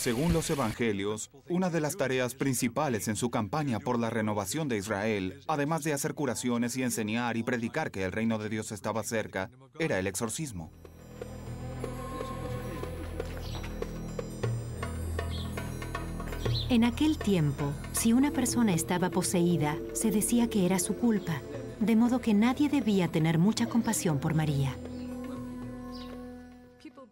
Según los evangelios, una de las tareas principales en su campaña por la renovación de Israel, además de hacer curaciones y enseñar y predicar que el reino de Dios estaba cerca, era el exorcismo. En aquel tiempo, si una persona estaba poseída, se decía que era su culpa, de modo que nadie debía tener mucha compasión por María.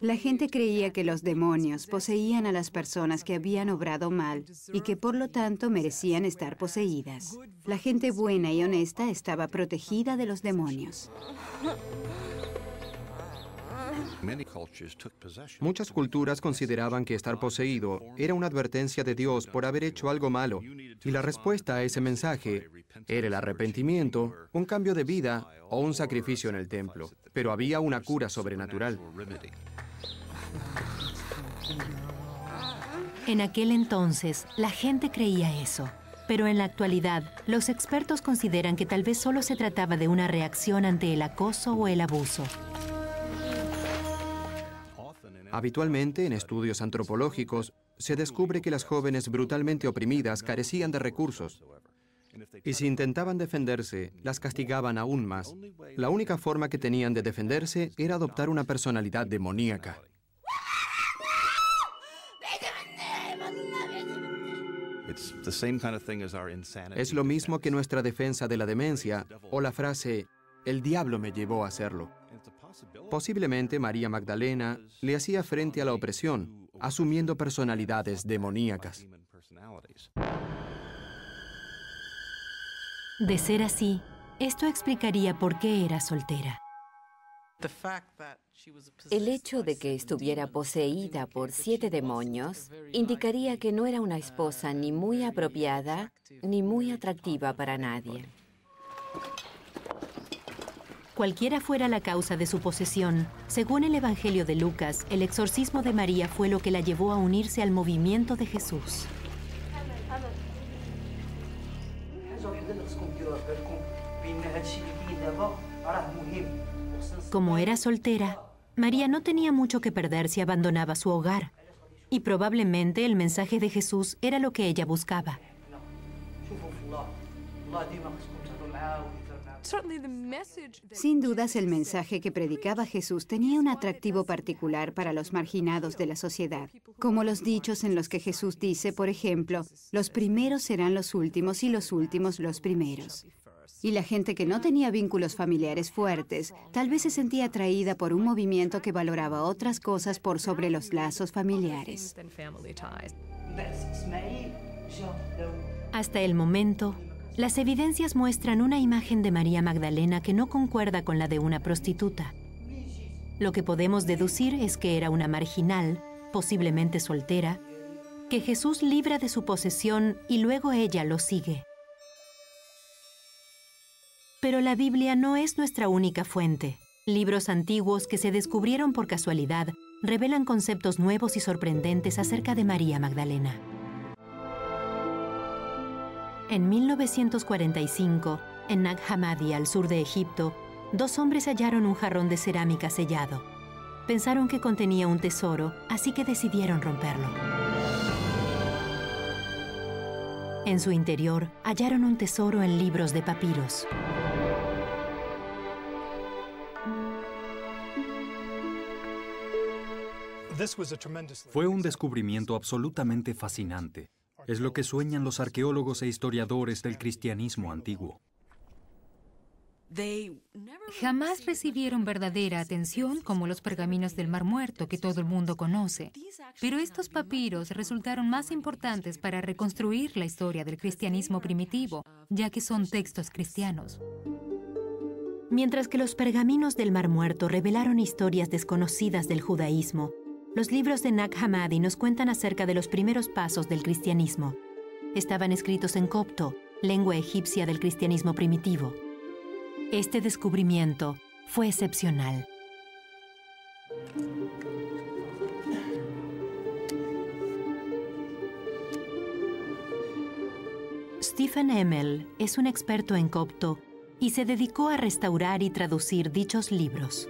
La gente creía que los demonios poseían a las personas que habían obrado mal y que por lo tanto merecían estar poseídas. La gente buena y honesta estaba protegida de los demonios. Muchas culturas consideraban que estar poseído era una advertencia de Dios por haber hecho algo malo, y la respuesta a ese mensaje era el arrepentimiento, un cambio de vida o un sacrificio en el templo. Pero había una cura sobrenatural. En aquel entonces, la gente creía eso. Pero en la actualidad, los expertos consideran que tal vez solo se trataba de una reacción ante el acoso o el abuso. Habitualmente, en estudios antropológicos, se descubre que las jóvenes brutalmente oprimidas carecían de recursos. Y si intentaban defenderse, las castigaban aún más. La única forma que tenían de defenderse era adoptar una personalidad demoníaca. Es lo mismo que nuestra defensa de la demencia o la frase, "el diablo me llevó a hacerlo". Posiblemente María Magdalena le hacía frente a la opresión, asumiendo personalidades demoníacas. De ser así, esto explicaría por qué era soltera. El hecho de que estuviera poseída por 7 demonios indicaría que no era una esposa ni muy apropiada ni muy atractiva para nadie. Cualquiera fuera la causa de su posesión, según el Evangelio de Lucas, el exorcismo de María fue lo que la llevó a unirse al movimiento de Jesús. Como era soltera, María no tenía mucho que perder si abandonaba su hogar, y probablemente el mensaje de Jesús era lo que ella buscaba. Sin dudas, el mensaje que predicaba Jesús tenía un atractivo particular para los marginados de la sociedad, como los dichos en los que Jesús dice, por ejemplo, los primeros serán los últimos y los últimos los primeros. Y la gente que no tenía vínculos familiares fuertes, tal vez se sentía atraída por un movimiento que valoraba otras cosas por sobre los lazos familiares. Hasta el momento, las evidencias muestran una imagen de María Magdalena que no concuerda con la de una prostituta. Lo que podemos deducir es que era una marginal, posiblemente soltera, que Jesús libra de su posesión y luego ella lo sigue. Pero la Biblia no es nuestra única fuente. Libros antiguos que se descubrieron por casualidad revelan conceptos nuevos y sorprendentes acerca de María Magdalena. En 1945, en Nag Hammadi, al sur de Egipto, 2 hombres hallaron un jarrón de cerámica sellado. Pensaron que contenía un tesoro, así que decidieron romperlo. En su interior, hallaron un tesoro en libros de papiros. Fue un descubrimiento absolutamente fascinante. Es lo que sueñan los arqueólogos e historiadores del cristianismo antiguo. Jamás recibieron verdadera atención como los pergaminos del Mar Muerto que todo el mundo conoce. Pero estos papiros resultaron más importantes para reconstruir la historia del cristianismo primitivo, ya que son textos cristianos. Mientras que los pergaminos del Mar Muerto revelaron historias desconocidas del judaísmo, los libros de Nag Hammadi nos cuentan acerca de los primeros pasos del cristianismo. Estaban escritos en copto, lengua egipcia del cristianismo primitivo. Este descubrimiento fue excepcional. Stephen Emmel es un experto en copto y se dedicó a restaurar y traducir dichos libros.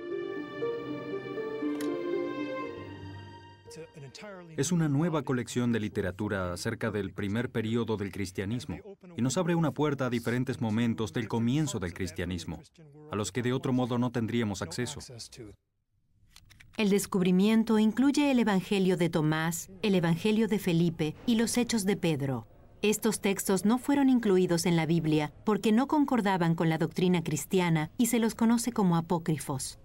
Es una nueva colección de literatura acerca del primer período del cristianismo y nos abre una puerta a diferentes momentos del comienzo del cristianismo, a los que de otro modo no tendríamos acceso. El descubrimiento incluye el Evangelio de Tomás, el Evangelio de Felipe y los Hechos de Pedro. Estos textos no fueron incluidos en la Biblia porque no concordaban con la doctrina cristiana y se los conoce como apócrifos.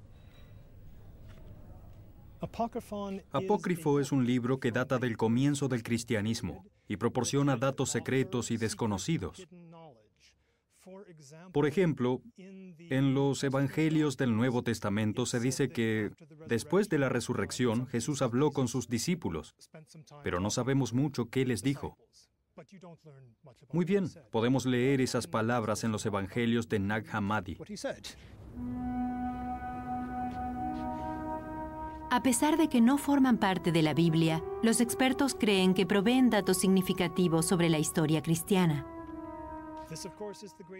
Apócrifo es un libro que data del comienzo del cristianismo y proporciona datos secretos y desconocidos. Por ejemplo, en los Evangelios del Nuevo Testamento se dice que después de la resurrección Jesús habló con sus discípulos, pero no sabemos mucho qué les dijo. Muy bien, podemos leer esas palabras en los Evangelios de Nag Hammadi. A pesar de que no forman parte de la Biblia, los expertos creen que proveen datos significativos sobre la historia cristiana.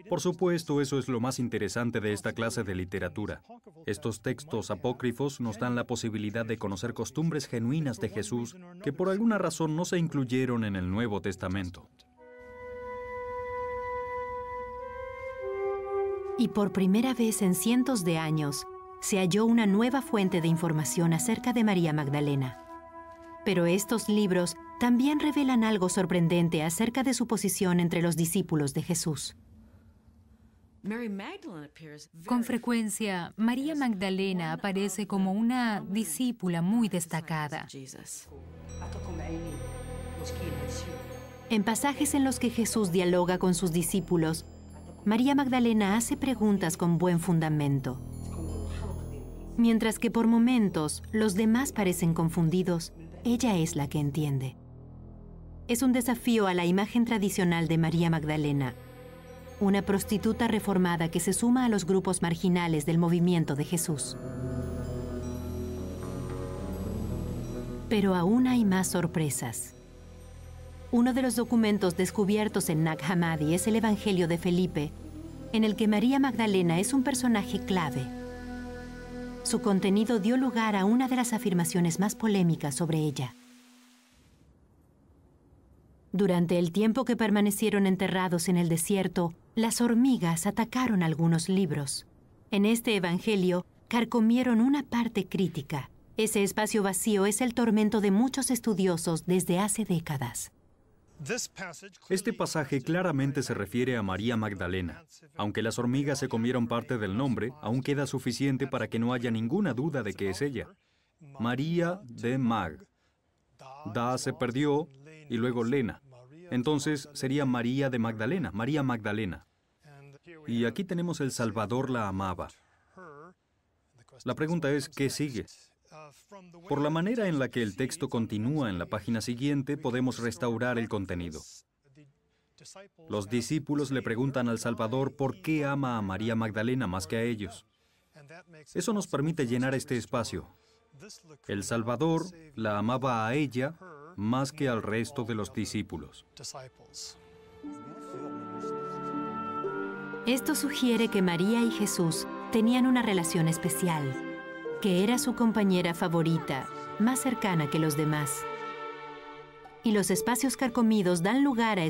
Por supuesto, eso es lo más interesante de esta clase de literatura. Estos textos apócrifos nos dan la posibilidad de conocer costumbres genuinas de Jesús que por alguna razón no se incluyeron en el Nuevo Testamento. Y por primera vez en cientos de años, se halló una nueva fuente de información acerca de María Magdalena. Pero estos libros también revelan algo sorprendente acerca de su posición entre los discípulos de Jesús. Con frecuencia, María Magdalena aparece como una discípula muy destacada. En pasajes en los que Jesús dialoga con sus discípulos, María Magdalena hace preguntas con buen fundamento. Mientras que por momentos los demás parecen confundidos, ella es la que entiende. Es un desafío a la imagen tradicional de María Magdalena, una prostituta reformada que se suma a los grupos marginales del movimiento de Jesús. Pero aún hay más sorpresas. Uno de los documentos descubiertos en Nag Hammadi es el Evangelio de Felipe, en el que María Magdalena es un personaje clave. Su contenido dio lugar a una de las afirmaciones más polémicas sobre ella. Durante el tiempo que permanecieron enterrados en el desierto, las hormigas atacaron algunos libros. En este evangelio, carcomieron una parte crítica. Ese espacio vacío es el tormento de muchos estudiosos desde hace décadas. Este pasaje claramente se refiere a María Magdalena. Aunque las hormigas se comieron parte del nombre, aún queda suficiente para que no haya ninguna duda de que es ella. María de Mag. Da se perdió y luego Lena. Entonces sería María de Magdalena, María Magdalena. Y aquí tenemos el Salvador la amaba. La pregunta es, ¿qué sigue? Por la manera en la que el texto continúa en la página siguiente, podemos restaurar el contenido. Los discípulos le preguntan al Salvador por qué ama a María Magdalena más que a ellos. Eso nos permite llenar este espacio. El Salvador la amaba a ella más que al resto de los discípulos. Esto sugiere que María y Jesús tenían una relación especial, que era su compañera favorita, más cercana que los demás. Y los espacios carcomidos dan lugar a